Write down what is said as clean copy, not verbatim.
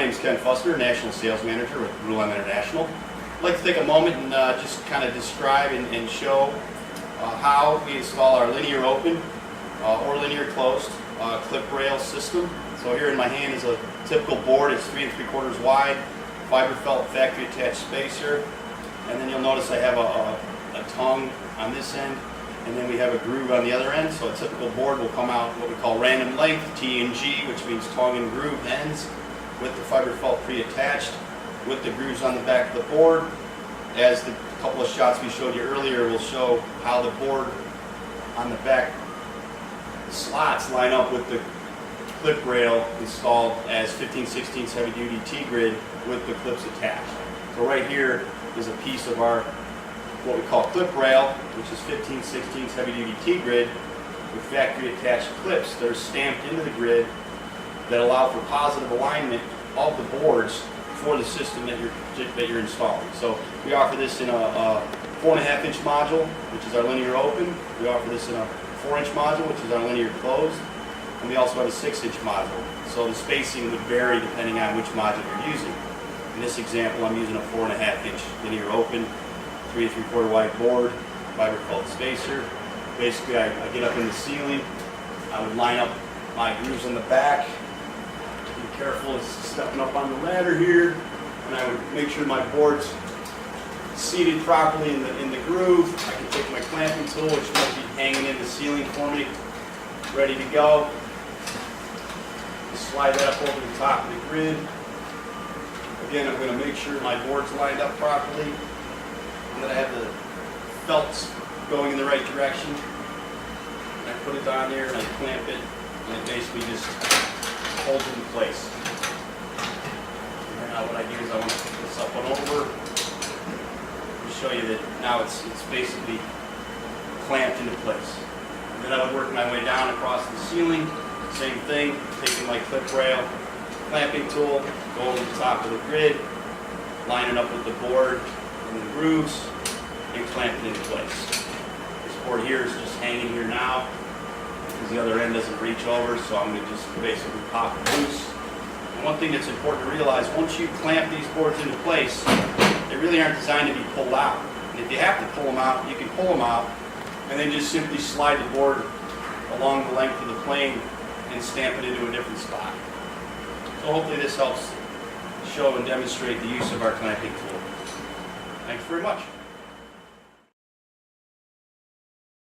name is Ken Fussner, National Sales Manager with Rulon International. I'd like to take a moment and just kind of describe and show how we install our linear open or linear closed clip rail system. So here in my hand is a typical board. It's 3 3/4 wide, fiber felt factory attached spacer, and then you'll notice I have a tongue on this end, and then we have a groove on the other end. So a typical board will come out what we call random length, T and G, which means tongue and groove ends, with the fiber felt pre-attached, with the grooves on the back of the board. As the couple of shots we showed you earlier will show how the board on the back slots line up with the clip rail installed as 15/16 heavy duty T-grid with the clips attached. So right here is a piece of our what we call clip rail, which is 15/16 heavy duty T-grid with factory attached clips that are stamped into the grid that allow for positive alignment of the boards for the system that you're installing. So we offer this in a 4.5-inch module, which is our linear open. We offer this in a 4-inch module, which is our linear closed. And we also have a 6-inch module. So the spacing would vary depending on which module you're using. In this example, I'm using a 4.5-inch linear open, 3 3/4 wide board, fiber felt spacer. Basically, I get up in the ceiling. I would line up my grooves on the back. Be careful as stepping up on the ladder here, and I would make sure my board's seated properly in the groove. I can take my clamping tool, which might be hanging in the ceiling for me, ready to go. Just slide that up over the top of the grid. Again, I'm going to make sure my board's lined up properly, and that I have the felts going in the right direction. And I put it on there and I clamp it, and it basically just holds it in place. And now what I do is I want to put this up and over to show you that now it's basically clamped into place. And then I would work my way down across the ceiling. Same thing, taking my clip rail, clamping tool, go over the top of the grid, line it up with the board and the grooves, and clamp it into place. This board here is just hanging here now because the other end doesn't reach over, so I'm going to just basically pop it loose. And one thing that's important to realize, once you clamp these boards into place, they really aren't designed to be pulled out. And if you have to pull them out, you can pull them out and then just simply slide the board along the length of the plane and stamp it into a different spot. So hopefully this helps show and demonstrate the use of our clamping tool. Thanks very much.